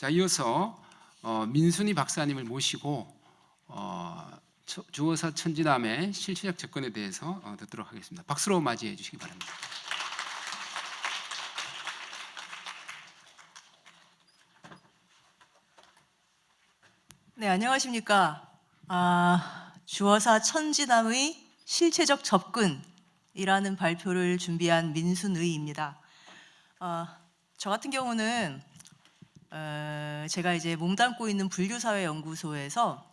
자, 이어서 민순희 박사님을 모시고 주어사 천지남의 실체적 접근에 대해서 듣도록 하겠습니다. 박수로 맞이해 주시기 바랍니다. 네, 안녕하십니까. 주어사 천지남의 실체적 접근이라는 발표를 준비한 민순의입니다. 저 같은 경우는 제가 이제 몸담고 있는 불교사회연구소에서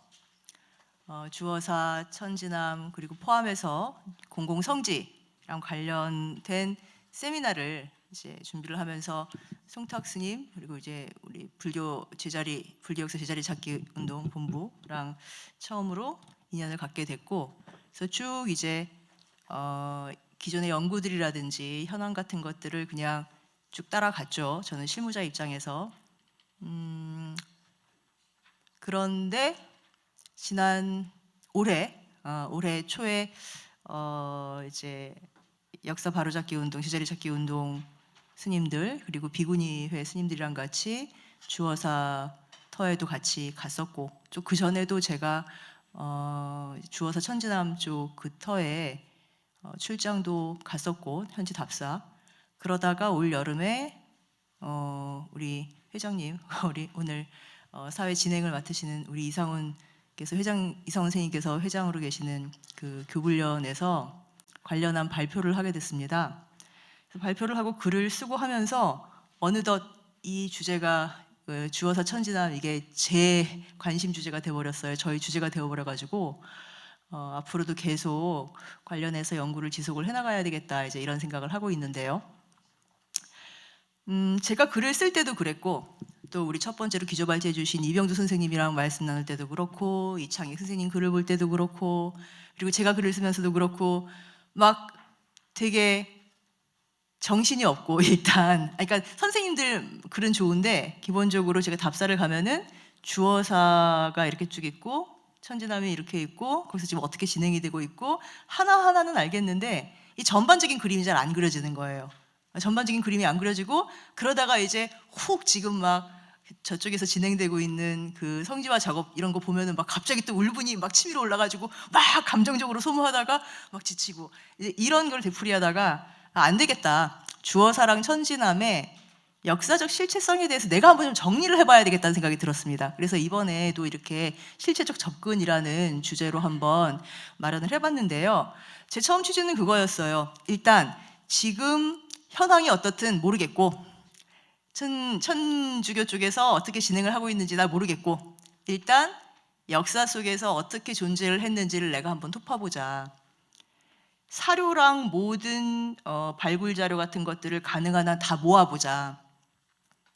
주어사 천지남 그리고 포함해서 공공성지랑 관련된 세미나를 이제 준비를 하면서 송탁 스님 그리고 이제 우리 불교역사 제자리 찾기 운동 본부랑 처음으로 인연을 갖게 됐고, 그래서 쭉 이제 기존의 연구들이라든지 현황 같은 것들을 그냥 쭉 따라갔죠. 저는 실무자 입장에서. 그런데 지난 올해 초에 이제 역사 바로잡기 운동, 제자리 찾기 운동 스님들 그리고 비구니회 스님들이랑 같이 주어사 터에도 같이 갔었고, 또 그 전에도 제가 주어사 천지남 쪽 그 터에 출장도 갔었고, 현지 답사. 그러다가 올 여름에 우리 회장님, 우리 오늘 사회 진행을 맡으시는 우리 이상훈 선생님께서 회장으로 계시는 그 교불련에서 관련한 발표를 하게 됐습니다. 발표를 하고 글을 쓰고 하면서 어느덧 이 주제가 주어사 천지남 이게 제 관심 주제가 되어버렸어요. 저희 주제가 되어버려가지고 앞으로도 계속 관련해서 연구를 지속을 해나가야 되겠다, 이제 이런 생각을 하고 있는데요. 제가 글을 쓸 때도 그랬고, 또 우리 첫 번째로 기조발제해 주신 이병주 선생님이랑 말씀 나눌 때도 그렇고, 이창익 선생님 글을 볼 때도 그렇고, 그리고 제가 글을 쓰면서도 그렇고, 막 되게 정신이 없고, 일단 그러니까 선생님들 글은 좋은데 기본적으로 제가 답사를 가면은 주어사가 이렇게 쭉 있고 천지남이 이렇게 있고 거기서 지금 어떻게 진행이 되고 있고 하나하나는 알겠는데 이 전반적인 그림이 잘 안 그려지는 거예요. 전반적인 그림이 안 그려지고, 그러다가 이제 훅 지금 막 저쪽에서 진행되고 있는 그 성지화 작업 이런 거 보면은 막 갑자기 또 울분이 막 치밀어 올라가지고 막 감정적으로 소모하다가 막 지치고, 이제 이런 걸 되풀이하다가 안 되겠다. 주어사랑 천지남의 역사적 실체성에 대해서 내가 한번 좀 정리를 해봐야 되겠다는 생각이 들었습니다. 그래서 이번에도 이렇게 실체적 접근이라는 주제로 한번 마련을 해봤는데요. 제 처음 취지는 그거였어요. 일단 지금 현황이 어떻든 모르겠고, 천주교 쪽에서 어떻게 진행을 하고 있는지 나 모르겠고, 일단 역사 속에서 어떻게 존재를 했는지를 내가 한번 톱파보자. 사료랑 모든 발굴 자료 같은 것들을 가능한 한 다 모아보자.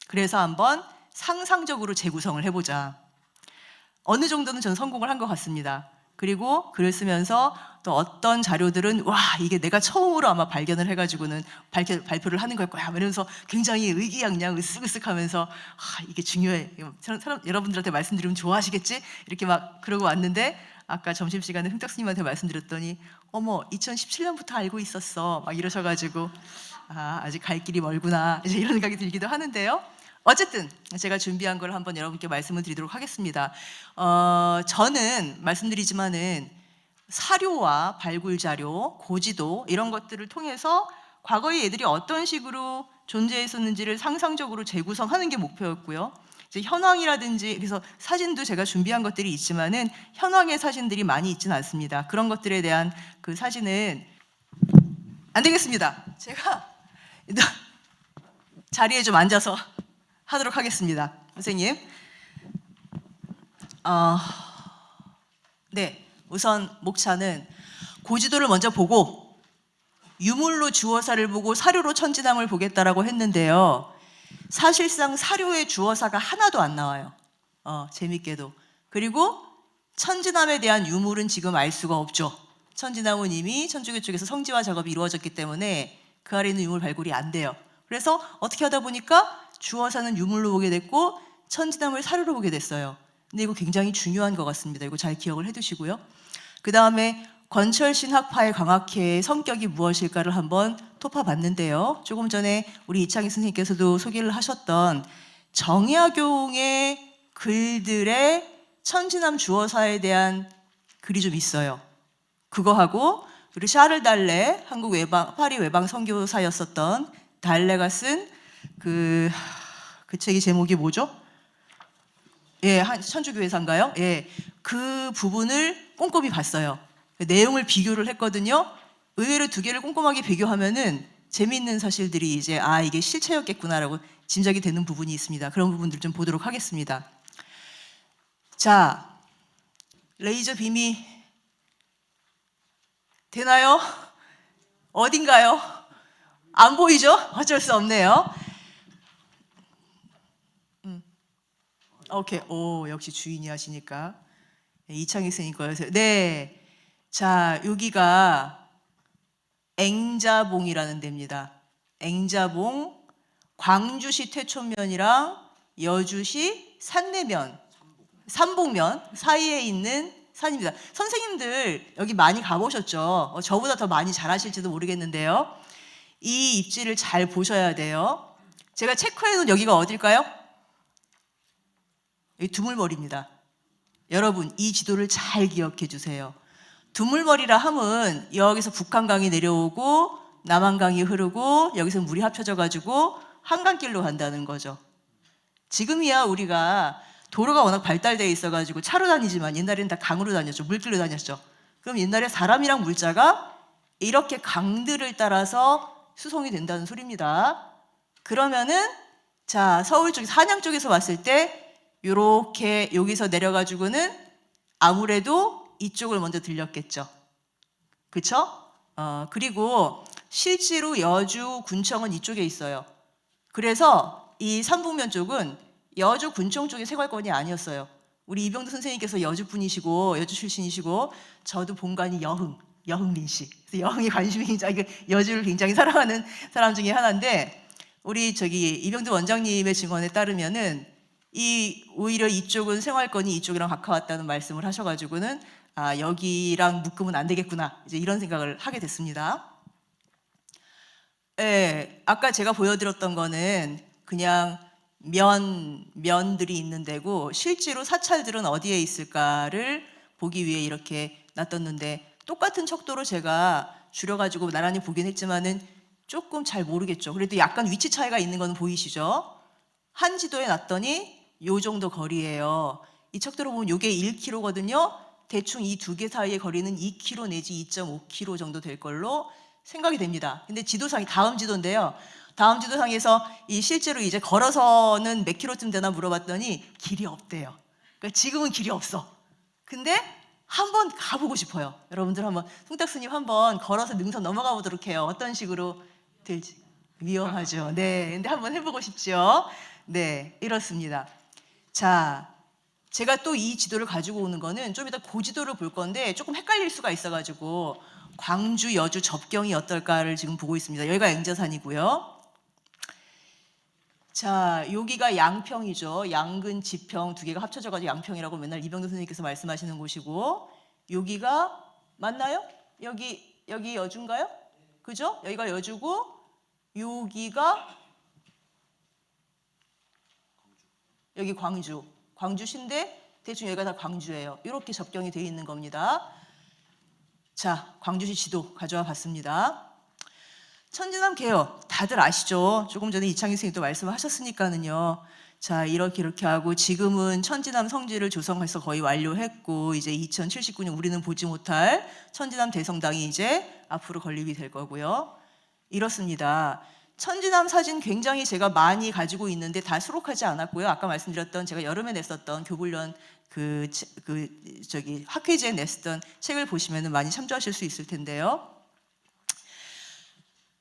그래서 한번 상상적으로 재구성을 해보자. 어느 정도는 저는 성공을 한 것 같습니다. 그리고 글을 쓰면서 또 어떤 자료들은 와, 이게 내가 처음으로 아마 발견을 해가지고는 발표를 하는 걸 거야 이러면서 굉장히 의기양양 으쓱으쓱하면서 이게 중요해, 여러분들한테 말씀드리면 좋아하시겠지? 이렇게 막 그러고 왔는데, 아까 점심시간에 흥탁 스님한테 말씀드렸더니 어머 2017년부터 알고 있었어 막 이러셔가지고 아직 갈 길이 멀구나, 이제 이런 생각이 들기도 하는데요. 어쨌든 제가 준비한 걸 한번 여러분께 말씀을 드리도록 하겠습니다. 저는 말씀드리지만은 사료와 발굴 자료, 고지도 이런 것들을 통해서 과거의 얘들이 어떤 식으로 존재했었는지를 상상적으로 재구성하는 게 목표였고요. 이제 현황이라든지, 그래서 사진도 제가 준비한 것들이 있지만은 현황의 사진들이 많이 있지는 않습니다. 그런 것들에 대한 그 사진은 안 되겠습니다. 제가 자리에 좀 앉아서 하도록 하겠습니다. 선생님. 네, 우선 목차는 고지도를 먼저 보고 유물로 주어사를 보고 사료로 천지남을 보겠다라고 했는데요. 사실상 사료의 주어사가 하나도 안 나와요. 재밌게도. 그리고 천지남에 대한 유물은 지금 알 수가 없죠. 천지남은 이미 천주교 쪽에서 성지화 작업이 이루어졌기 때문에 그 아래 있는 유물 발굴이 안 돼요. 그래서 어떻게 하다 보니까 주어사는 유물로 보게 됐고 천지남을 사료로 보게 됐어요. 근데 이거 굉장히 중요한 것 같습니다. 이거 잘 기억을 해두시고요. 그 다음에 권철신학파의 강학회의 성격이 무엇일까를 한번 톱파봤는데요. 조금 전에 우리 이창희 선생님께서도 소개를 하셨던 정약용의 글들의 천지남 주어사에 대한 글이 좀 있어요. 그거하고 우리 샤를 달레, 한국 파리 외방 선교사였었던 달레가 쓴 그 책의 제목이 뭐죠? 예, 천주교회사인가요? 예, 그 부분을 꼼꼼히 봤어요. 내용을 비교를 했거든요. 의외로 두 개를 꼼꼼하게 비교하면은 재미있는 사실들이 이제 이게 실체였겠구나라고 짐작이 되는 부분이 있습니다. 그런 부분들 좀 보도록 하겠습니다. 자, 레이저 빔이 되나요? 어딘가요? 안 보이죠? 어쩔 수 없네요. 오케이. 오, 역시 주인이 하시니까. 이창희 선생님 거였어요. 네. 자, 여기가 앵자봉이라는 데입니다. 앵자봉, 광주시 태촌면이랑 여주시 산내면, 삼복면 사이에 있는 산입니다. 선생님들 여기 많이 가보셨죠? 저보다 더 많이 잘하실지도 모르겠는데요. 이 입지를 잘 보셔야 돼요. 제가 체크해놓은 여기가 어딜까요? 여기 두물머리입니다. 여러분, 이 지도를 잘 기억해 주세요. 두물머리라 함은 여기서 북한강이 내려오고 남한강이 흐르고 여기서 물이 합쳐져 가지고 한강길로 간다는 거죠. 지금이야 우리가 도로가 워낙 발달되어 있어 가지고 차로 다니지만 옛날에는 다 강으로 다녔죠. 물길로 다녔죠. 그럼 옛날에 사람이랑 물자가 이렇게 강들을 따라서 수송이 된다는 소리입니다. 그러면은 자, 서울 쪽, 한양 쪽에서 왔을 때 이렇게 여기서 내려가지고는 아무래도 이쪽을 먼저 들렸겠죠. 그쵸? 그리고 실제로 여주 군청은 이쪽에 있어요. 그래서 이 삼북면 쪽은 여주 군청 쪽의 생활권이 아니었어요. 우리 이병두 선생님께서 여주 분이시고 여주 출신이시고 저도 본관이 여흥민 씨. 그래서 여흥이 관심이 굉장히 여주를 굉장히 사랑하는 사람 중에 하나인데 우리 이병두 원장님의 증언에 따르면은 오히려 이쪽은 생활권이 이쪽이랑 가까웠다는 말씀을 하셔가지고는 여기랑 묶으면 안 되겠구나 이제 이런 생각을 하게 됐습니다. 예, 아까 제가 보여드렸던 거는 그냥 면들이 있는 데고 실제로 사찰들은 어디에 있을까를 보기 위해 이렇게 놔뒀는데 똑같은 척도로 제가 줄여가지고 나란히 보긴 했지만은 조금 잘 모르겠죠. 그래도 약간 위치 차이가 있는 건 보이시죠? 한 지도에 놨더니 요 정도 거리예요. 이 척도로 보면 이게 1km거든요. 대충 이 두 개 사이의 거리는 2km 내지 2.5km 정도 될 걸로 생각이 됩니다. 근데 지도상이 다음 지도인데요. 다음 지도상에서 이 실제로 이제 걸어서는 몇 킬로쯤 되나 물어봤더니 길이 없대요. 그러니까 지금은 길이 없어. 근데 한번 가보고 싶어요. 여러분들 한번 송탁스님 한번 걸어서 능선 넘어가 보도록 해요. 어떤 식으로 될지 위험하죠. 네, 근데 한번 해보고 싶죠. 네, 이렇습니다. 자, 제가 또 이 지도를 가지고 오는 거는 좀 이따 그 지도를 볼 건데 조금 헷갈릴 수가 있어가지고 광주, 여주 접경이 어떨까를 지금 보고 있습니다. 여기가 앵자산이고요. 자, 여기가 양평이죠. 양근, 지평 두 개가 합쳐져가지고 양평이라고 맨날 이병도 선생님께서 말씀하시는 곳이고 여기가 맞나요? 여기 여주인가요? 그죠? 여기가 여주고 여기가 여기 광주시인데 대충 여기가 다 광주예요. 이렇게 접경이 되어 있는 겁니다. 자, 광주시 지도 가져와 봤습니다. 천지남 개혁 다들 아시죠? 조금 전에 이창희 선생님도 말씀하셨으니까는요. 자, 이렇게 하고 지금은 천지남 성지를 조성해서 거의 완료했고 이제 2079년 우리는 보지 못할 천지남 대성당이 이제 앞으로 건립이 될 거고요. 이렇습니다. 천지남 사진 굉장히 제가 많이 가지고 있는데 다 수록하지 않았고요. 아까 말씀드렸던 제가 여름에 냈었던 교불련 학회지에 냈었던 책을 보시면 많이 참조하실 수 있을 텐데요.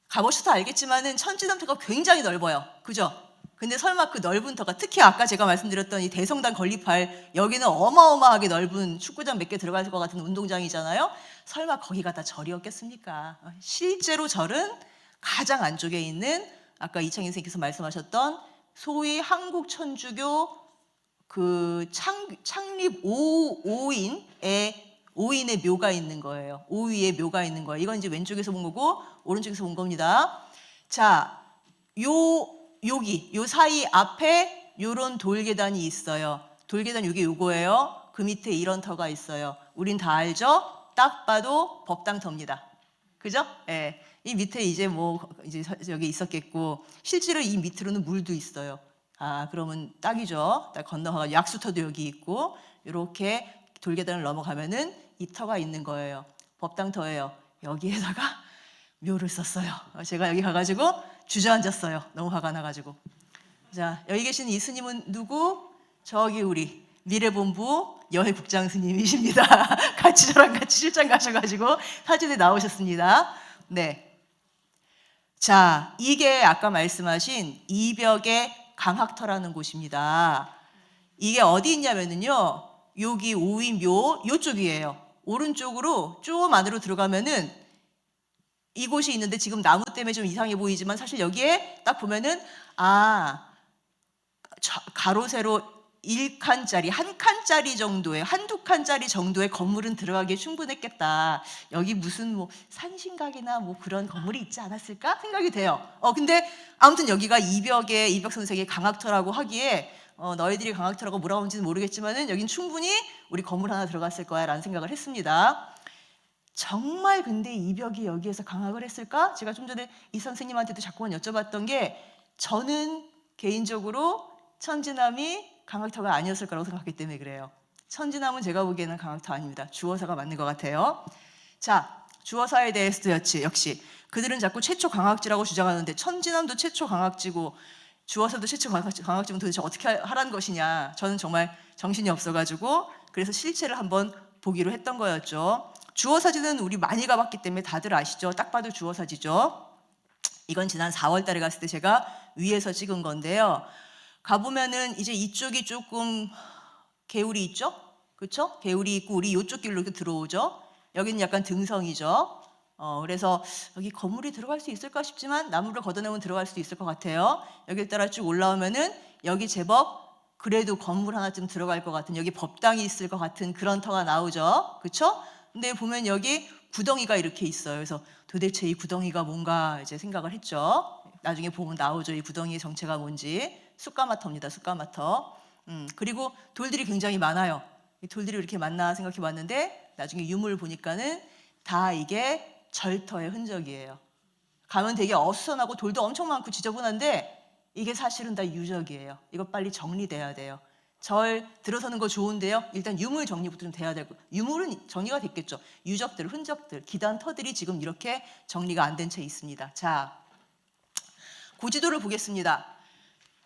가보셔서 알겠지만은 천지남터가 굉장히 넓어요. 그죠? 근데 설마 그 넓은 터가 특히 아까 제가 말씀드렸던 이 대성당 건립할 여기는 어마어마하게 넓은 축구장 몇 개 들어갈 것 같은 운동장이잖아요. 설마 거기가 다 절이었겠습니까? 실제로 절은 가장 안쪽에 있는 아까 이창희 선생님께서 말씀하셨던 소위 한국 천주교 창립 5인의 묘가 있는 거예요. 5위의 묘가 있는 거예요. 이건 이제 왼쪽에서 본 거고 오른쪽에서 본 겁니다. 자, 요 사이 앞에 요런 돌계단이 있어요. 돌계단 이게 요거예요. 그 밑에 이런 터가 있어요. 우린 다 알죠? 딱 봐도 법당터입니다. 그죠? 예. 이 밑에 이제 뭐 이제 여기 있었겠고 실제로 이 밑으로는 물도 있어요. 아, 그러면 딱이죠. 딱 건너가 약수터도 여기 있고 이렇게 돌계단을 넘어가면은 이 터가 있는 거예요. 법당터예요. 여기에다가 묘를 썼어요. 제가 여기 가가지고 주저앉았어요. 너무 화가 나가지고. 자, 여기 계신 이 스님은 누구? 저기 우리 미래본부 여해국장 스님이십니다. 같이 저랑 같이 출장 가셔가지고 사진에 나오셨습니다. 네. 자, 이게 아까 말씀하신 이벽의 강학터라는 곳입니다. 이게 어디 있냐면요. 여기 오이묘 요쪽이에요. 오른쪽으로 좀 안으로 들어가면은 이곳이 있는데 지금 나무 때문에 좀 이상해 보이지만 사실 여기에 딱 보면은 가로 세로 1칸짜리, 한 칸짜리 정도의, 한두 칸짜리 정도의 건물은 들어가기에 충분했겠다. 여기 무슨 뭐 산신각이나 뭐 그런 건물이 있지 않았을까 생각이 돼요. 근데 아무튼 여기가 이벽 선생의 강학터라고 하기에 너희들이 강학터라고 뭐라고 하는지는 모르겠지만은 여긴 충분히 우리 건물 하나 들어갔을 거야 라는 생각을 했습니다. 정말 근데 이벽이 여기에서 강학을 했을까? 제가 좀 전에 이 선생님한테도 자꾸만 여쭤봤던 게 저는 개인적으로 천지남이 강학터가 아니었을 거라고 생각하기 때문에 그래요. 천지남은 제가 보기에는 강학터 아닙니다. 주어사가 맞는 것 같아요. 자, 주어사에 대해서도 역시 그들은 자꾸 최초 강학지라고 주장하는데 천지남도 최초 강학지고 주어사도 최초 강학지면 도대체 어떻게 하라는 것이냐. 저는 정말 정신이 없어가지고 그래서 실체를 한번 보기로 했던 거였죠. 주어사지는 우리 많이 가봤기 때문에 다들 아시죠? 딱 봐도 주어사지죠. 이건 지난 4월 달에 갔을 때 제가 위에서 찍은 건데요. 가보면은 이제 이쪽이 조금 개울이 있죠? 그렇죠? 개울이 있고 우리 이쪽 길로 이렇게 들어오죠? 여기는 약간 등성이죠? 그래서 여기 건물이 들어갈 수 있을까 싶지만 나무를 걷어내면 들어갈 수 있을 것 같아요. 여기를 따라 쭉 올라오면은 여기 제법 그래도 건물 하나쯤 들어갈 것 같은 여기 법당이 있을 것 같은 그런 터가 나오죠? 그렇죠? 근데 보면 여기 구덩이가 이렇게 있어요. 그래서 도대체 이 구덩이가 뭔가 이제 생각을 했죠. 나중에 보면 나오죠. 이 구덩이의 정체가 뭔지. 쑥가마터입니다. 쑥가마터. 그리고 돌들이 굉장히 많아요. 이 돌들이 이렇게 많나 생각해 봤는데 나중에 유물을 보니까는 다 이게 절터의 흔적이에요. 가면 되게 어수선하고 돌도 엄청 많고 지저분한데 이게 사실은 다 유적이에요. 이거 빨리 정리돼야 돼요. 절 들어서는 거 좋은데요. 일단 유물 정리부터 좀 돼야 되고 유물은 정리가 됐겠죠. 유적들, 흔적들, 기단 터들이 지금 이렇게 정리가 안 된 채 있습니다. 자, 고지도를 보겠습니다.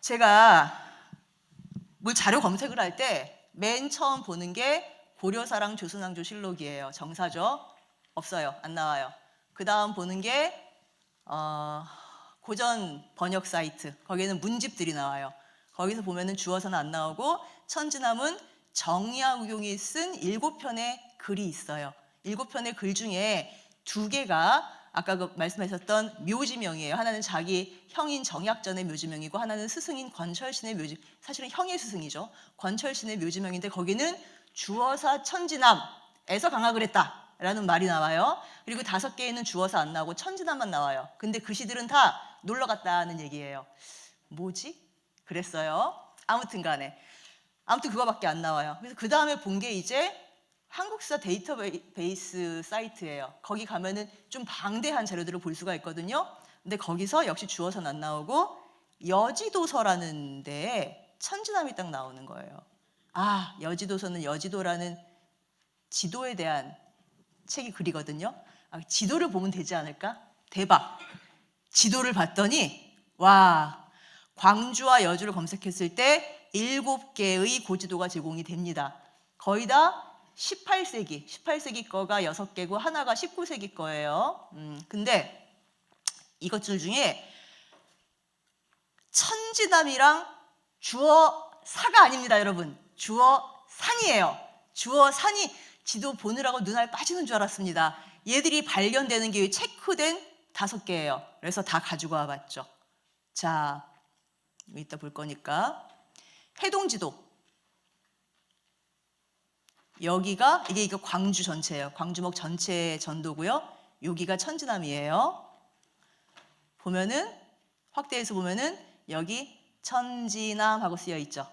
제가 뭘 자료 검색을 할 때 맨 처음 보는 게 고려사랑 조선왕조 실록이에요. 정사죠? 없어요. 안 나와요. 그 다음 보는 게 고전 번역 사이트. 거기에는 문집들이 나와요. 거기서 보면은 주어서는 안 나오고 천지남은 정야우경이 쓴 7편의 글이 있어요. 7편의 글 중에 2개가 아까 그 말씀하셨던 묘지명이에요. 하나는 자기 형인 정약전의 묘지명이고 하나는 스승인 권철신의 묘지, 사실은 형의 스승이죠. 권철신의 묘지명인데 거기는 주어사 천지남에서 강학을 했다라는 말이 나와요. 그리고 5개에는 주어사 안 나오고 천지남만 나와요. 근데 그 시들은 다 놀러 갔다는 얘기예요. 뭐지? 그랬어요. 아무튼 간에. 아무튼 그거밖에 안 나와요. 그래서 그 다음에 본 게 이제 한국사 데이터베이스 사이트예요. 거기 가면은 좀 방대한 자료들을 볼 수가 있거든요. 근데 거기서 역시 주어서는 안 나오고 여지도서라는 데에 천지남이 딱 나오는 거예요. 여지도서는 여지도라는 지도에 대한 책이 글이거든요. 지도를 보면 되지 않을까? 대박. 지도를 봤더니 와, 광주와 여주를 검색했을 때 7개의 고지도가 제공이 됩니다. 거의 다 18세기 거가 6개고 하나가 19세기 거예요. 근데 이것들 중에 천지남이랑 주어사가 아닙니다, 여러분. 주어산이에요. 주어산이 지도 보느라고 눈알 빠지는 줄 알았습니다. 얘들이 발견되는 게 체크된 5개예요. 그래서 다 가지고 와봤죠. 자, 이따 볼 거니까 해동지도. 여기가 이게 광주 전체예요. 광주목 전체 전도고요. 여기가 천지남이에요. 보면은 확대해서 보면은 여기 천지남하고 쓰여 있죠.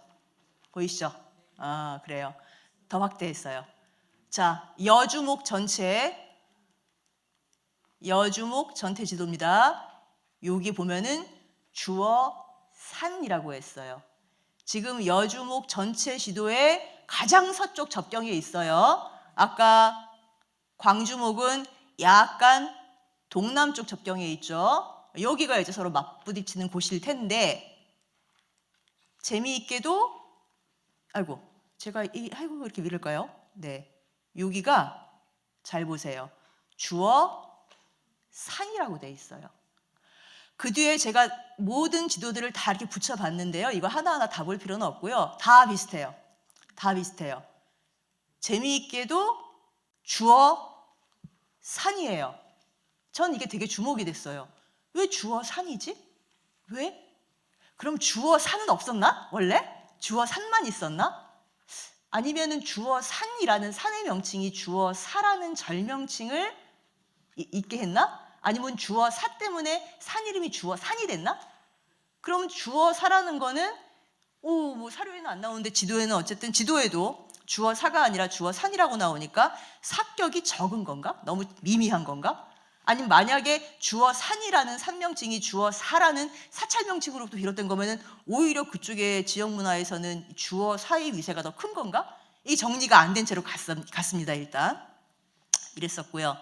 보이시죠? 아, 그래요. 더 확대했어요. 자, 여주목 전체 지도입니다. 여기 보면은 주어 산이라고 했어요. 지금 여주목 전체 지도의 가장 서쪽 접경에 있어요. 아까 광주목은 약간 동남쪽 접경에 있죠. 여기가 이제 서로 맞부딪히는 곳일 텐데, 재미있게도 제가 이렇게 밀을까요? 네, 여기가 잘 보세요. 주어 산이라고 돼 있어요. 그 뒤에 제가 모든 지도들을 다 이렇게 붙여봤는데요. 이거 하나하나 다 볼 필요는 없고요. 다 비슷해요. 재미있게도 주어 산이에요. 전 이게 되게 주목이 됐어요. 왜 주어 산이지? 왜? 그럼 주어 산은 없었나? 원래? 주어 산만 있었나? 아니면은 주어 산이라는 산의 명칭이 주어 사라는 절명칭을 있게 했나? 아니면 주어 사 때문에 산 이름이 주어 산이 됐나? 그럼 주어 사라는 거는 뭐 사료에는 안 나오는데 지도에는 어쨌든 지도에도 주어 사가 아니라 주어 산이라고 나오니까 사격이 적은 건가? 너무 미미한 건가? 아니면 만약에 주어 산이라는 산명칭이 주어 사라는 사찰명칭으로부터 비롯된 거면은 오히려 그쪽의 지역 문화에서는 주어 사의 위세가 더 큰 건가? 이 정리가 안 된 채로 갔습니다. 일단 이랬었고요.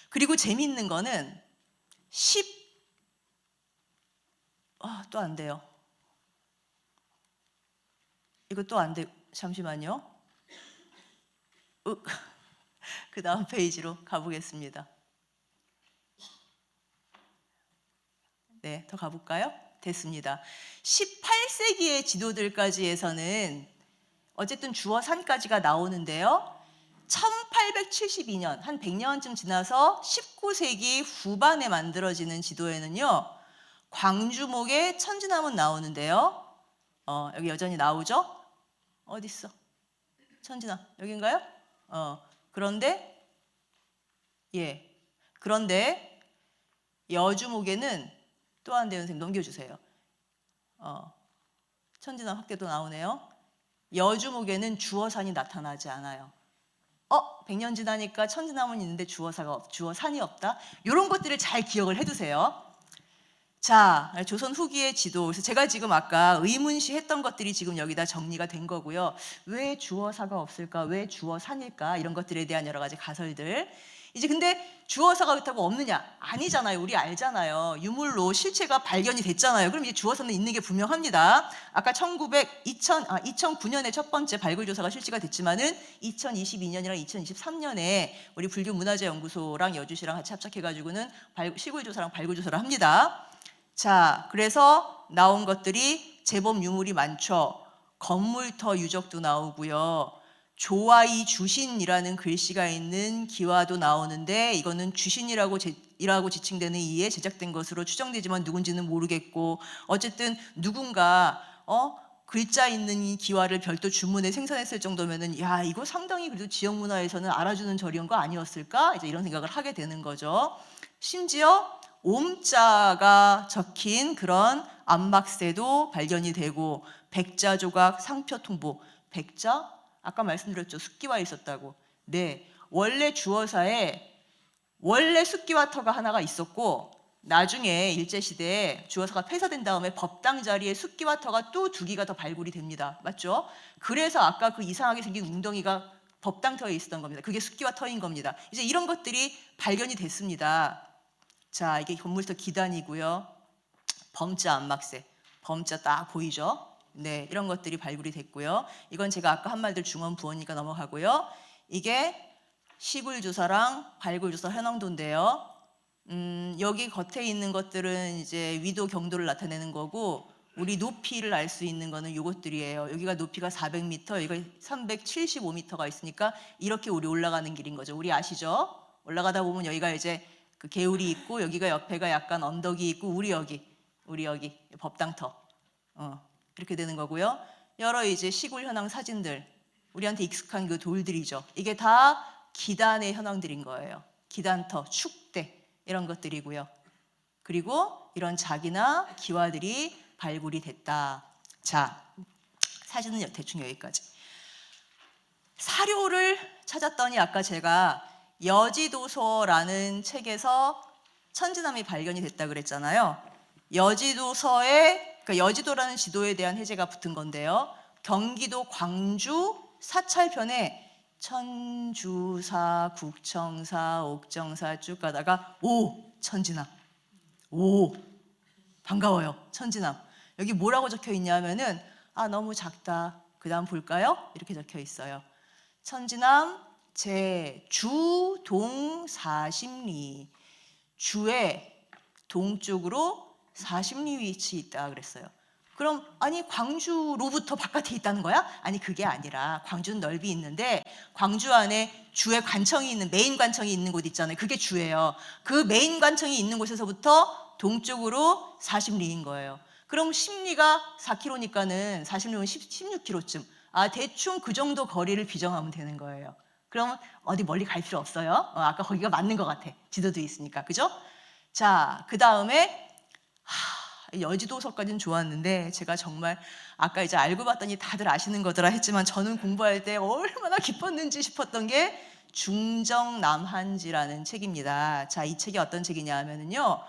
그리고 재미있는 거는 또 안 돼요. 이거 또 안 돼. 잠시만요. 그 다음 페이지로 가보겠습니다. 네, 더 가볼까요? 됐습니다. 18세기의 지도들까지 해서는 어쨌든 주어 산까지가 나오는데요. 1872년, 한 100년쯤 지나서 19세기 후반에 만들어지는 지도에는요. 광주목의 천지남은 나오는데요. 여기 여전히 나오죠? 어디 있어? 천지남, 여긴가요? 그런데 여주목에는 또 한 대 선생님 넘겨주세요. 천지남 확대도 나오네요. 여주목에는 주어산이 나타나지 않아요. 100년 지나니까 천지남은 있는데 주어산이 없다. 이런 것들을 잘 기억을 해두세요. 자, 조선 후기의 지도. 그래서 제가 지금 아까 의문시 했던 것들이 지금 여기다 정리가 된 거고요. 왜 주어사가 없을까? 왜 주어산일까? 이런 것들에 대한 여러 가지 가설들. 이제 근데 주어사가 그렇다고 없느냐? 아니잖아요. 우리 알잖아요. 유물로 실체가 발견이 됐잖아요. 그럼 이제 주어사는 있는 게 분명합니다. 아까 2009년에 첫 번째 발굴조사가 실시가 됐지만은 2022년이랑 2023년에 우리 불교문화재연구소랑 여주시랑 같이 합작해가지고는 시굴조사랑 발굴조사를 합니다. 자, 그래서 나온 것들이 제법 유물이 많죠. 건물터 유적도 나오고요. 조아이 주신이라는 글씨가 있는 기와도 나오는데 이거는 주신이라고 지칭되는 이에 제작된 것으로 추정되지만 누군지는 모르겠고, 어쨌든 누군가 글자 있는 이 기와를 별도 주문에 생산했을 정도면은 야, 이거 상당히 그래도 지역 문화에서는 알아주는 절이한 거 아니었을까? 이제 이런 생각을 하게 되는 거죠. 심지어 옴자가 적힌 그런 안막새도 발견이 되고, 백자 조각, 상표 통보. 백자? 아까 말씀드렸죠. 숫기와 있었다고. 네, 원래 주어사에 원래 숫기와터가 하나가 있었고, 나중에 일제시대에 주어사가 폐사된 다음에 법당 자리에 숫기와터가 또 2기가 더 발굴이 됩니다. 맞죠? 그래서 아까 그 이상하게 생긴 웅덩이가 법당터에 있었던 겁니다. 그게 숫기와터인 겁니다. 이제 이런 것들이 발견이 됐습니다. 자, 이게 건물터 기단이고요. 범자 안막새, 범자 딱 보이죠? 네, 이런 것들이 발굴이 됐고요. 이건 제가 아까 한 말들 중원 부원이니까 넘어가고요. 이게 시굴조사랑 발굴조사 현황도인데요. 여기 겉에 있는 것들은 이제 위도 경도를 나타내는 거고, 우리 높이를 알 수 있는 거는 이것들이에요. 여기가 높이가 400m, 여기가 375m가 있으니까 이렇게 우리 올라가는 길인 거죠. 우리 아시죠? 올라가다 보면 여기가 이제 그 개울이 있고, 여기가 옆에가 약간 언덕이 있고, 우리 여기 법당터 이렇게 되는 거고요. 여러 이제 시굴 현황 사진들, 우리한테 익숙한 그 돌들이죠. 이게 다 기단의 현황들인 거예요. 기단터, 축대 이런 것들이고요. 그리고 이런 작이나 기와들이 발굴이 됐다. 자, 사진은 대충 여기까지. 사료를 찾았더니 아까 제가 여지도서라는 책에서 천지남이 발견이 됐다 그랬잖아요. 여지도서에, 그러니까 여지도라는 지도에 대한 해제가 붙은 건데요. 경기도 광주 사찰편에 천주사, 국청사, 옥정사 쭉 가다가 천지남. 반가워요. 천지남. 여기 뭐라고 적혀 있냐면은 너무 작다. 그 다음 볼까요? 이렇게 적혀 있어요. 천지남 제 동 40리. 주의 동쪽으로 40리 위치에 있다 그랬어요. 그럼 광주로부터 바깥에 있다는 거야? 아니, 그게 아니라 광주는 넓이 있는데 광주 안에 주의 관청이 있는, 메인 관청이 있는 곳 있잖아요. 그게 주예요. 그 메인 관청이 있는 곳에서부터 동쪽으로 40리인 거예요. 그럼 10리가 4km니까는 40리면 16km쯤. 대충 그 정도 거리를 비정하면 되는 거예요. 그럼 어디 멀리 갈 필요 없어요. 아까 거기가 맞는 것 같아. 지도도 있으니까. 그죠? 자, 그 다음에 여지도서까지는 좋았는데 제가 정말 아까 이제 알고 봤더니 다들 아시는 거더라 했지만 저는 공부할 때 얼마나 기뻤는지 싶었던 게 중정남한지라는 책입니다. 자, 이 책이 어떤 책이냐 하면은요,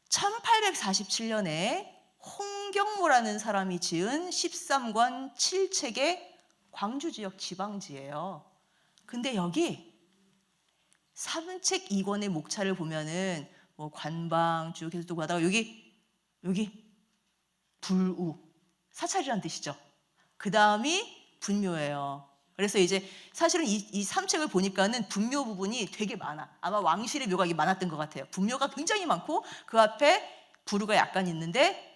1847년에 홍경모라는 사람이 지은 13권 7책의 광주 지역 지방지예요. 근데 여기 3책 2권의 목차를 보면은 뭐 관방 쭉 해서 또 가다가 여기 불우, 사찰이라는 뜻이죠. 그 다음이 분묘예요. 그래서 이제 사실은 이 3책을 보니까는 분묘 부분이 되게 많아. 아마 왕실의 묘가 많았던 것 같아요. 분묘가 굉장히 많고 그 앞에 부루가 약간 있는데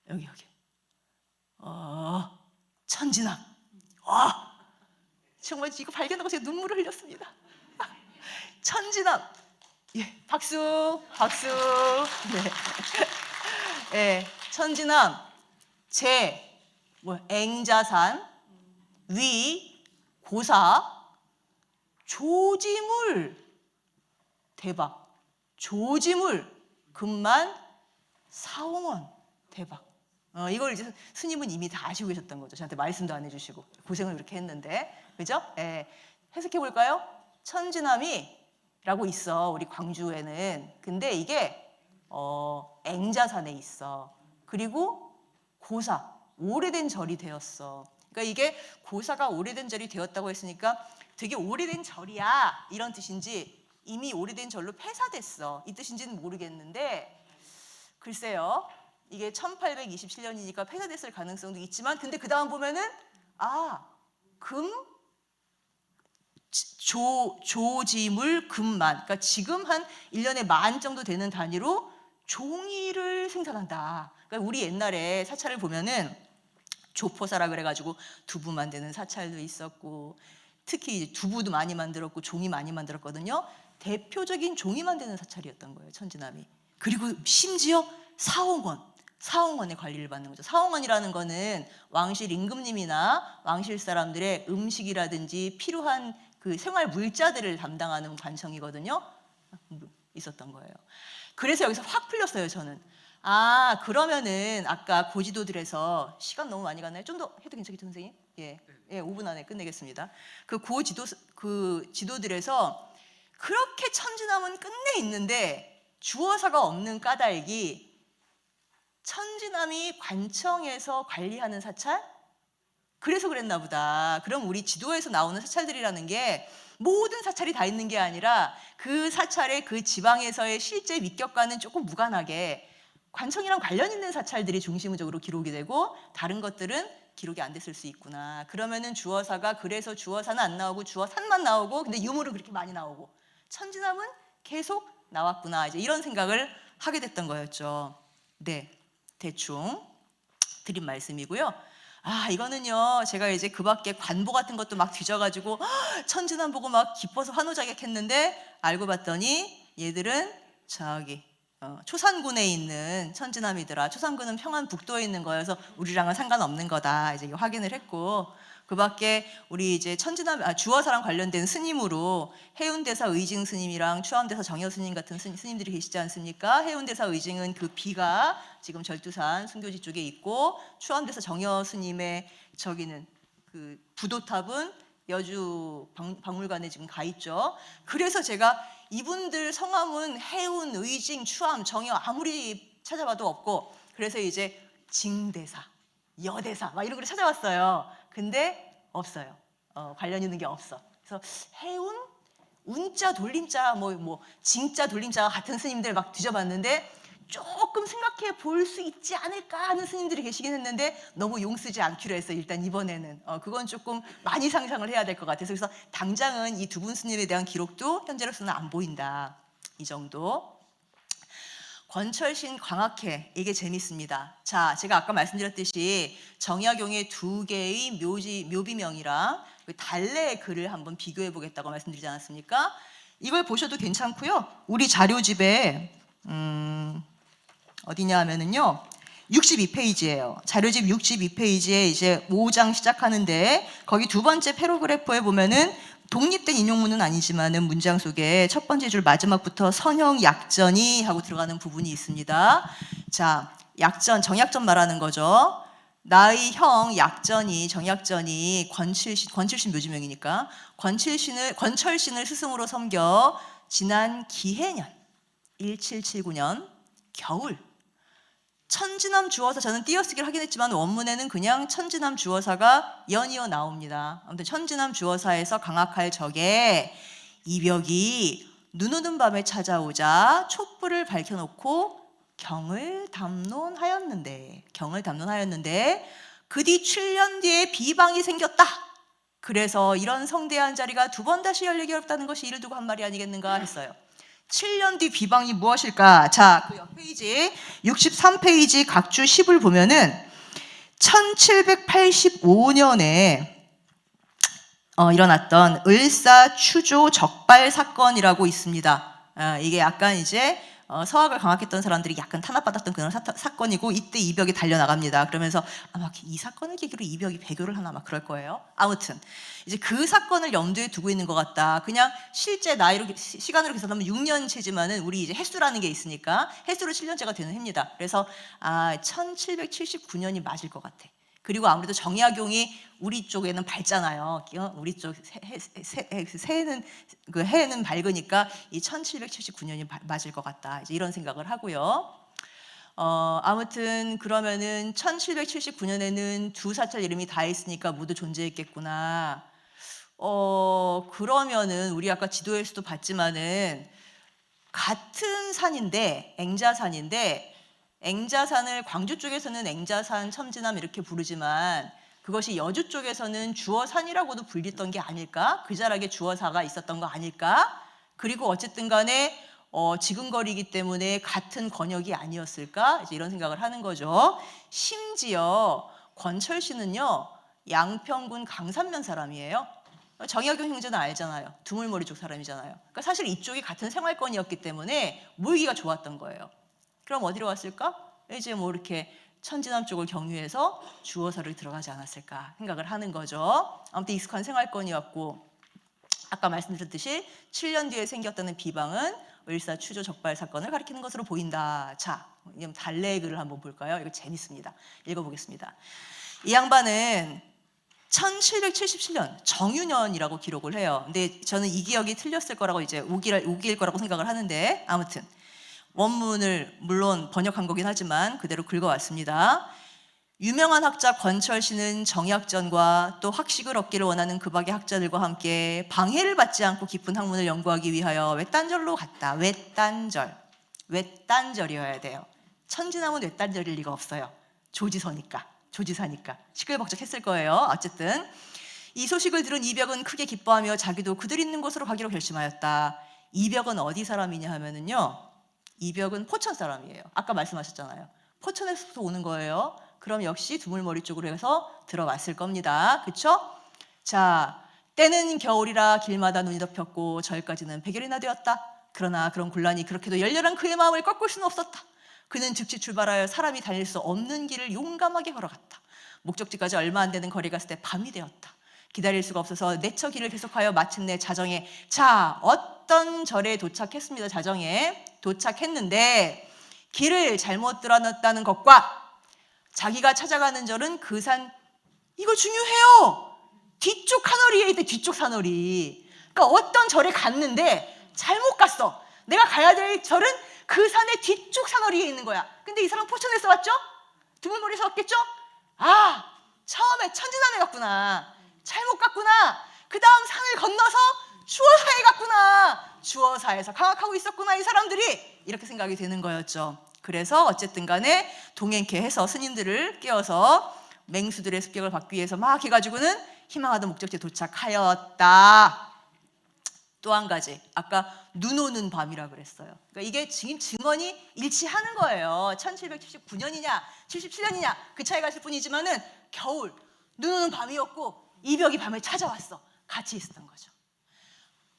여기 천지남. 정말 이거 발견하고 제가 눈물을 흘렸습니다. 천지남. 예, 박수. 네. 천지남 앵자산 위 고사 조지물 대박. 조지물 금만 사홍원 대박. 이걸 이제 스님은 이미 다 아시고 계셨던 거죠. 저한테 말씀도 안 해주시고 고생을 그렇게 했는데, 그죠? 해석해 볼까요? 천지남이라고 있어, 우리 광주에는. 근데 이게 앵자산에 있어. 그리고 고사, 오래된 절이 되었어. 그러니까 이게 고사가 오래된 절이 되었다고 했으니까 되게 오래된 절이야 이런 뜻인지 이미 오래된 절로 폐사됐어 이 뜻인지는 모르겠는데, 글쎄요. 이게 1827년이니까 폐사됐을 가능성도 있지만, 근데 그 다음 보면은 조지물 금만, 그러니까 지금 한 1년에 10,000 정도 되는 단위로 종이를 생산한다. 그러니까 우리 옛날에 사찰을 보면은 조포사라 그래가지고 두부 만드는 사찰도 있었고, 특히 두부도 많이 만들었고 종이 많이 만들었거든요. 대표적인 종이 만드는 사찰이었던 거예요, 천지남이. 그리고 심지어 사홍원의 관리를 받는 거죠. 사홍원이라는 거는 왕실 임금님이나 왕실 사람들의 음식이라든지 필요한 그 생활 물자들을 담당하는 관청이거든요. 있었던 거예요. 그래서 여기서 확 풀렸어요, 저는. 그러면은 아까 고지도들에서 시간 너무 많이 갔나요? 좀 더 해도 괜찮겠죠, 선생님? 예, 5분 안에 끝내겠습니다. 그 지도들에서 그렇게 천지남은 끝내 있는데 주어사가 없는 까닭이, 천지남이 관청에서 관리하는 사찰? 그래서 그랬나 보다. 그럼 우리 지도에서 나오는 사찰들이라는 게 모든 사찰이 다 있는 게 아니라 그 사찰의 그 지방에서의 실제 위격과는 조금 무관하게 관청이랑 관련 있는 사찰들이 중심적으로 기록이 되고 다른 것들은 기록이 안 됐을 수 있구나. 그러면은 주어사가, 그래서 주어사는 안 나오고 주어산만 나오고, 근데 유물은 그렇게 많이 나오고 천지남은 계속 나왔구나. 이제 이런 생각을 하게 됐던 거였죠. 네, 대충 드린 말씀이고요. 이거는요, 제가 이제 그 밖에 관보 같은 것도 막 뒤져가지고 천지남 보고 막 기뻐서 환호자격했는데 알고 봤더니 얘들은 저기 초산군에 있는 천지남이더라. 초산군은 평안북도에 있는 거여서 우리랑은 상관없는 거다. 이제 확인을 했고, 그밖에 우리 이제 주어사랑 관련된 스님으로 해운대사 의징 스님이랑 추암대사 정여 스님 같은 스님들이 계시지 않습니까? 해운대사 의징은 그 비가 지금 절두산 순교지 쪽에 있고, 추암대사 정여 스님의 저기는 그 부도탑은 여주 박물관에 지금 가 있죠. 그래서 제가 이분들 성함은 해운, 의징, 추암, 정여 아무리 찾아봐도 없고, 그래서 이제 징대사, 여대사 막 이런 걸 찾아봤어요. 근데 없어요. 관련 있는 게 없어. 그래서 해운, 운자, 돌림자, 징자, 돌림자가 같은 스님들 막 뒤져봤는데 조금 생각해 볼 수 있지 않을까 하는 스님들이 계시긴 했는데 너무 용 쓰지 않기로 했어요. 일단 이번에는 그건 조금 많이 상상을 해야 될 것 같아서, 그래서 당장은 이 두 분 스님에 대한 기록도 현재로서는 안 보인다. 이 정도. 권철신 광학회, 이게 재밌습니다. 자, 제가 아까 말씀드렸듯이 정약용의 두 개의 묘비명이랑 달래의 글을 한번 비교해 보겠다고 말씀드리지 않았습니까? 이걸 보셔도 괜찮고요. 우리 자료집에 어디냐 하면은요, 62페이지예요. 자료집 62페이지에 이제 5장 시작하는데, 거기 두 번째 패러그래프에 보면은 독립된 인용문은 아니지만은 문장 속에 첫 번째 줄 마지막부터 선형 약전이 하고 들어가는 부분이 있습니다. 자, 약전, 정약전 말하는 거죠. 나의 형 약전이, 정약전이 권칠신 묘지명이니까 권철신을 스승으로 섬겨 지난 기해년 1779년 겨울 천지남 주어사, 저는 띄어쓰기를 하긴 했지만 원문에는 그냥 천지남 주어사가 연이어 나옵니다. 아무튼 천지남 주어사에서 강학할 적에 이벽이 눈 오는 밤에 찾아오자 촛불을 밝혀놓고 경을 담론하였는데 그 뒤 7년 뒤에 비방이 생겼다. 그래서 이런 성대한 자리가 두 번 다시 열리기 어렵다는 것이 이를 두고 한 말이 아니겠는가 했어요. 7년 뒤 비방이 무엇일까? 자, 그 옆 페이지 63페이지 각주 10을 보면은 1785년에 일어났던 을사 추조 적발 사건이라고 있습니다. 이게 약간 이제 서학을 강학했던 사람들이 약간 탄압받았던 그런 사건이고, 이때 이벽이 달려나갑니다. 그러면서 아마 이 사건을 계기로 이벽이 배교를 하나 막 그럴 거예요. 아무튼 이제 그 사건을 염두에 두고 있는 것 같다. 그냥 실제 나이로 시간으로 계산하면 6년째지만은 우리 이제 횟수라는 게 있으니까 횟수로 7년째가 되는 해입니다. 그래서 1779년이 맞을 것 같아. 그리고 아무래도 정약용이 우리 쪽에는 밝잖아요. 우리 쪽 해는 밝으니까 이 1779년이 맞을 것 같다. 이제 이런 생각을 하고요. 아무튼 그러면은 1779년에는 두 사찰 이름이 다 있으니까 모두 존재했겠구나. 그러면은 우리 아까 지도에서도 봤지만은 같은 산인데, 앵자산인데, 앵자산을 광주 쪽에서는 앵자산, 첨지남 이렇게 부르지만 그것이 여주 쪽에서는 주어산이라고도 불리던 게 아닐까? 그 자락에 주어사가 있었던 거 아닐까? 그리고 어쨌든 간에 지근거리이기 때문에 같은 권역이 아니었을까? 이제 이런 생각을 하는 거죠. 심지어 권철씨는요, 양평군 강산면 사람이에요. 정약용 형제는 알잖아요. 두물머리 쪽 사람이잖아요. 그러니까 사실 이쪽이 같은 생활권이었기 때문에 모이기가 좋았던 거예요. 그럼 어디로 왔을까? 이제 이렇게 천지남 쪽을 경유해서 주어사를 들어가지 않았을까 생각을 하는 거죠. 아무튼 익숙한 생활권이었고, 아까 말씀드렸듯이 7년 뒤에 생겼다는 비방은 을사 추조 적발 사건을 가리키는 것으로 보인다. 자, 달래의 글을 한번 볼까요? 이거 재밌습니다. 읽어보겠습니다. 이 양반은 1777년 정유년이라고 기록을 해요. 근데 저는 이 기억이 틀렸을 거라고, 이제 우기일 거라고 생각을 하는데, 아무튼 원문을 물론 번역한 거긴 하지만 그대로 긁어왔습니다. 유명한 학자 권철씨는 정약전과 또 학식을 얻기를 원하는 그 밖의 학자들과 함께 방해를 받지 않고 깊은 학문을 연구하기 위하여 외딴절로 갔다. 외딴절이어야 돼요. 천지남은 외딴절일 리가 없어요. 조지사니까 시끌벅적했을 거예요. 어쨌든 이 소식을 들은 이벽은 크게 기뻐하며 자기도 그들 있는 곳으로 가기로 결심하였다. 이벽은 어디 사람이냐 하면은요, 이벽은 포천 사람이에요. 아까 말씀하셨잖아요. 포천에서 오는 거예요. 그럼 역시 두물머리 쪽으로 해서 들어왔을 겁니다. 그쵸? 자, 때는 겨울이라 길마다 눈이 덮였고 절까지는 백열이나 되었다. 그러나 그런 곤란이 그렇게도 열렬한 그의 마음을 꺾을 수는 없었다. 그는 즉시 출발하여 사람이 달릴 수 없는 길을 용감하게 걸어갔다. 목적지까지 얼마 안 되는 거리 갔을 때 밤이 되었다. 기다릴 수가 없어서 내처 길을 계속하여 마침내 자정에 어떤 절에 도착했습니다. 자정에 도착했는데 길을 잘못 들어놨다는 것과 자기가 찾아가는 절은 그 산, 이거 중요해요. 뒤쪽 하너리에 있대. 뒤쪽 사너리. 그러니까 어떤 절에 갔는데 잘못 갔어. 내가 가야 될 절은 그 산의 뒤쪽 사너리에 있는 거야. 근데 이 사람 포천에서 왔죠? 두물머리에서 왔겠죠? 처음에 천진난에 갔구나. 잘못 갔구나. 그 다음 산을 건너서 주어사에 갔구나. 주어사에서 강학하고 있었구나. 이 사람들이 이렇게 생각이 되는 거였죠. 그래서 어쨌든 간에 동행케 해서 스님들을 깨워서 맹수들의 습격을 받기 위해서 막 해가지고는 희망하던 목적지에 도착하였다. 또 한 가지, 아까 눈 오는 밤이라 그랬어요. 그러니까 이게 지금 증언이 일치하는 거예요. 1779년이냐 77년이냐 그 차이가 있을 뿐이지만은 겨울 눈 오는 밤이었고 이벽이 밤에 찾아왔어. 같이 있었던 거죠.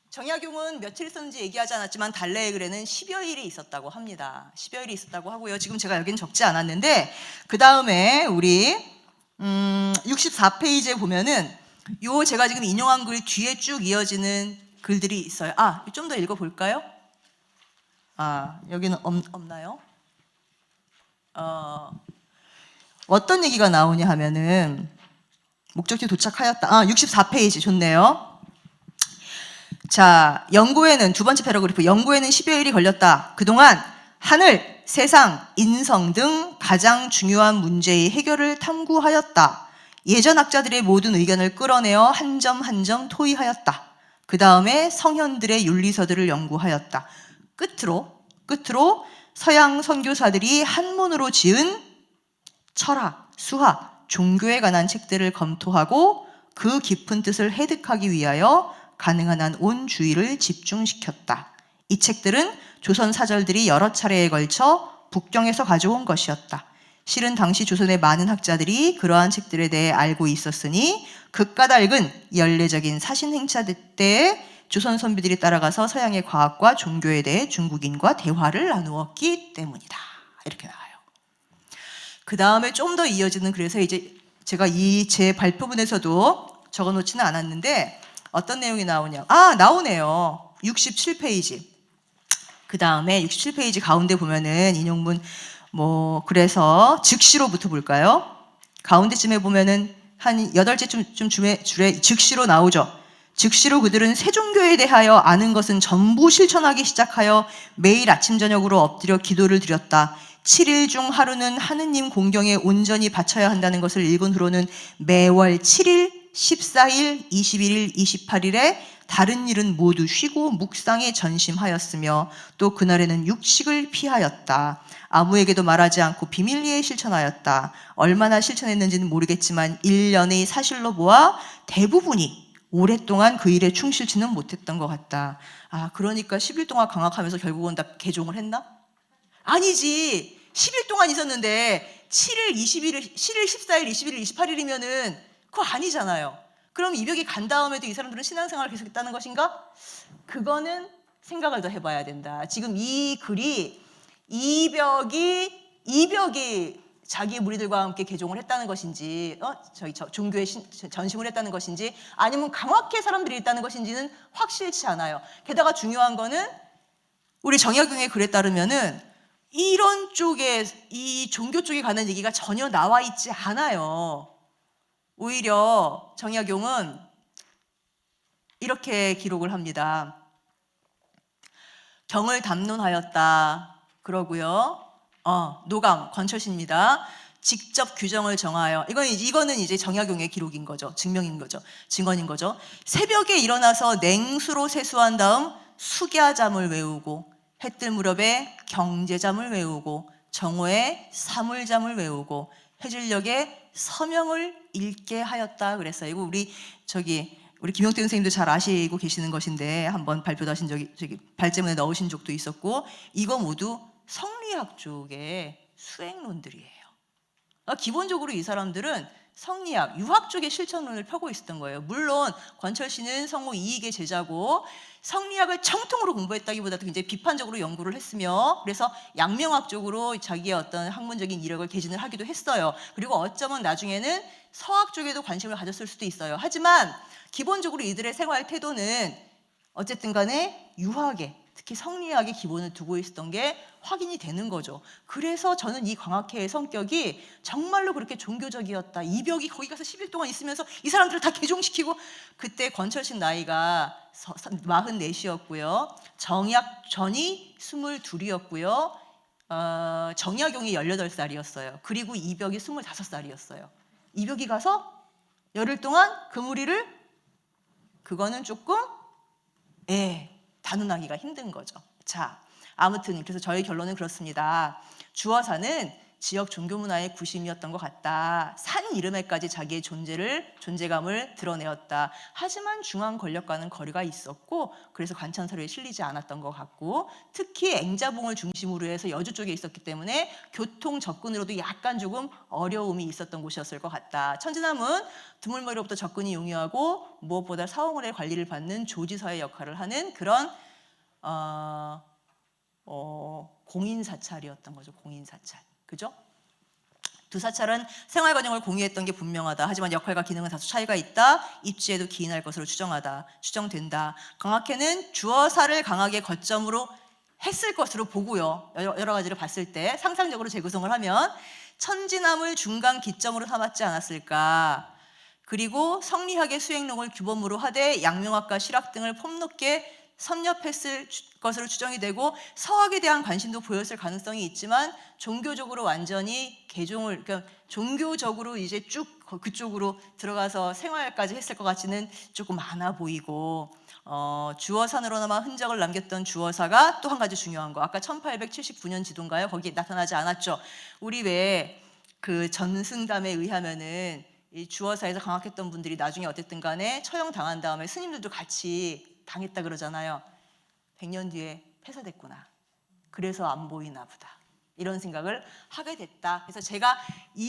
정약용은 며칠 있었는지 얘기하지 않았지만 달래의 글에는 10여일이 있었다고 합니다. 10여일이 있었다고 하고요. 지금 제가 여기는 적지 않았는데 그 다음에 우리 64페이지에 보면은 요 제가 지금 인용한 글 뒤에 쭉 이어지는 글들이 있어요. 좀 더 읽어볼까요? 여기는 없나요? 어떤 얘기가 나오냐 하면은 목적지 도착하였다. 64페이지 좋네요. 자, 연구에는 두 번째 패러그래프, 연구에는 10여일이 걸렸다. 그동안 하늘, 세상, 인성 등 가장 중요한 문제의 해결을 탐구하였다. 예전 학자들의 모든 의견을 끌어내어 한 점 한 점 토의하였다. 그 다음에 성현들의 윤리서들을 연구하였다. 끝으로 서양 선교사들이 한문으로 지은 철학, 수학, 종교에 관한 책들을 검토하고 그 깊은 뜻을 해득하기 위하여 가능한 한 온 주의를 집중시켰다. 이 책들은 조선 사절들이 여러 차례에 걸쳐 북경에서 가져온 것이었다. 실은 당시 조선의 많은 학자들이 그러한 책들에 대해 알고 있었으니 극까닭은 연례적인 사신 행차 때에 조선 선비들이 따라가서 서양의 과학과 종교에 대해 중국인과 대화를 나누었기 때문이다. 이렇게 나와요. 그 다음에 좀 더 이어지는, 그래서 이제 제가 이 제 발표문에서도 적어놓지는 않았는데 어떤 내용이 나오냐. 나오네요. 67페이지. 그 다음에 67페이지 가운데 보면은 인용문 그래서 즉시로부터 볼까요? 가운데쯤에 보면은 한 8제쯤 줄에 즉시로 나오죠. 즉시로 그들은 세종교에 대하여 아는 것은 전부 실천하기 시작하여 매일 아침 저녁으로 엎드려 기도를 드렸다. 7일 중 하루는 하느님 공경에 온전히 바쳐야 한다는 것을 읽은 후로는 매월 7일, 14일, 21일, 28일에 다른 일은 모두 쉬고 묵상에 전심하였으며 또 그날에는 육식을 피하였다. 아무에게도 말하지 않고 비밀리에 실천하였다. 얼마나 실천했는지는 모르겠지만 1년의 사실로 보아 대부분이 오랫동안 그 일에 충실치는 못했던 것 같다. 그러니까 10일 동안 강학하면서 결국은 다 개종을 했나? 아니지. 10일 동안 있었는데 7일, 21일, 7일, 14일, 21일, 28일이면은 그거 아니잖아요. 그럼 이벽이 간 다음에도 이 사람들은 신앙생활을 계속했다는 것인가? 그거는 생각을 더 해봐야 된다. 지금 이 글이 이벽이 자기의 무리들과 함께 개종을 했다는 것인지, 종교에 전심을 했다는 것인지, 아니면 강학회 사람들이 있다는 것인지는 확실치 않아요. 게다가 중요한 거는 우리 정약용의 글에 따르면은 이런 쪽에, 이 종교 쪽에 관한 얘기가 전혀 나와 있지 않아요. 오히려 정약용은 이렇게 기록을 합니다. 경을 담론하였다. 그러고요. 노감, 권철신입니다. 직접 규정을 정하여, 이거는 이제 정약용의 기록인 거죠. 증명인 거죠. 증언인 거죠. 새벽에 일어나서 냉수로 세수한 다음 숙야잠을 외우고, 해뜰 무렵에 경제잠을 외우고, 정오에 사물잠을 외우고, 해질녘에 서명을 읽게 하였다 그랬어요. 이거 우리 김용태 선생님도 잘 아시고 계시는 것인데 한번 발표도 하신 적이 발제문에 넣으신 적도 있었고, 이거 모두 성리학 쪽의 수행론들이에요. 기본적으로 이 사람들은 성리학, 유학 쪽의 실천론을 펴고 있었던 거예요. 물론 권철 씨는 성우 이익의 제자고 성리학을 정통으로 공부했다기보다도 굉장히 비판적으로 연구를 했으며 그래서 양명학 쪽으로 자기의 어떤 학문적인 이력을 개진을 하기도 했어요. 그리고 어쩌면 나중에는 서학 쪽에도 관심을 가졌을 수도 있어요. 하지만 기본적으로 이들의 생활 태도는 어쨌든 간에 유학에 특히 성리학의 기본을 두고 있었던 게 확인이 되는 거죠. 그래서 저는 이 광학회의 성격이 정말로 그렇게 종교적이었다. 이벽이 거기 가서 10일 동안 있으면서 이 사람들을 다 개종시키고 그때 권철신 나이가 44이었고요. 정약전이 22이었고요. 정약용이 18살이었어요. 그리고 이벽이 25살이었어요. 이벽이 가서 열흘 동안 그 무리를 그거는 조금 단언하기가 힘든 거죠. 자, 아무튼 그래서 저희 결론은 그렇습니다. 주어사는 지역 종교 문화의 구심이었던 것 같다. 산 이름에까지 자기의 존재감을 드러내었다. 하지만 중앙 권력과는 거리가 있었고 그래서 관천서류에 실리지 않았던 것 같고 특히 앵자봉을 중심으로 해서 여주 쪽에 있었기 때문에 교통 접근으로도 약간 조금 어려움이 있었던 곳이었을 것 같다. 천지남은 드물머리로부터 접근이 용이하고 무엇보다 사원의 관리를 받는 조지사의 역할을 하는 그런 공인사찰이었던 거죠. 공인사찰. 그죠? 두 사찰은 생활 과정을 공유했던 게 분명하다. 하지만 역할과 기능은 다소 차이가 있다. 입지에도 기인할 것으로 추정된다. 광학회는 주어사를 강하게 거점으로 했을 것으로 보고요. 여러 가지를 봤을 때 상상적으로 재구성을 하면 천지남을 중간 기점으로 삼았지 않았을까. 그리고 성리학의 수행록을 규범으로 하되 양명학과 실학 등을 폭넓게 섭렵했을 것으로 추정이 되고 서학에 대한 관심도 보였을 가능성이 있지만 종교적으로 완전히 개종을 그러니까 종교적으로 이제 쭉 그쪽으로 들어가서 생활까지 했을 것 같지는 조금 많아 보이고 주어산으로나마 흔적을 남겼던 주어사가 또 한 가지 중요한 거 아까 1879년 지도인가요? 거기에 나타나지 않았죠. 우리 왜 그 전승담에 의하면은 이 주어사에서 강학했던 분들이 나중에 어쨌든 간에 처형당한 다음에 스님들도 같이 당했다 그러잖아요. 100년 뒤에 폐사됐구나. 그래서 안 보이나 보다. 이런 생각을 하게 됐다. 그래서 제가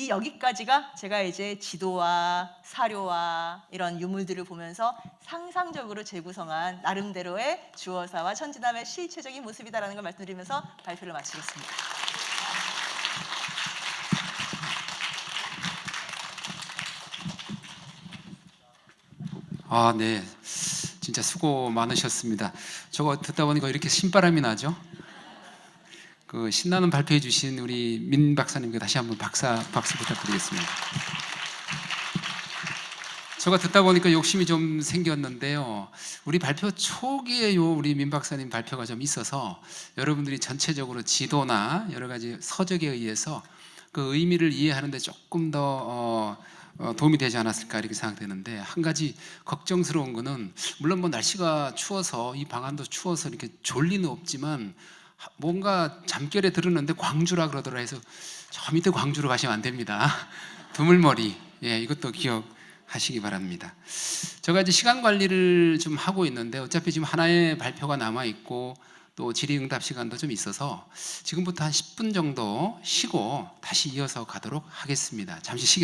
여기까지가 제가 이제 지도와 사료와 이런 유물들을 보면서 상상적으로 재구성한 나름대로의 주어사와 천지남의 실체적인 모습이다라는 걸 말씀드리면서 발표를 마치겠습니다. 네. 진짜 수고 많으셨습니다. 저거 듣다 보니까 이렇게 신바람이 나죠? 그 신나는 발표해 주신 우리 민 박사님께 다시 한번 박수 부탁드리겠습니다. 저거 듣다 보니까 욕심이 좀 생겼는데요. 우리 발표 초기에 우리 민 박사님 발표가 좀 있어서 여러분들이 전체적으로 지도나 여러 가지 서적에 의해서 그 의미를 이해하는데 조금 더 도움이 되지 않았을까 이렇게 생각되는데 한 가지 걱정스러운 거는 물론 뭐 날씨가 추워서 이 방안도 추워서 이렇게 졸리는 없지만 뭔가 잠결에 들었는데 광주라 그러더라 해서 저 밑에 광주로 가시면 안 됩니다. 두물머리 이것도 기억하시기 바랍니다. 제가 이제 시간 관리를 좀 하고 있는데 어차피 지금 하나의 발표가 남아 있고 또 질의응답 시간도 좀 있어서 지금부터 한 10분 정도 쉬고 다시 이어서 가도록 하겠습니다. 잠시 쉬겠습니다.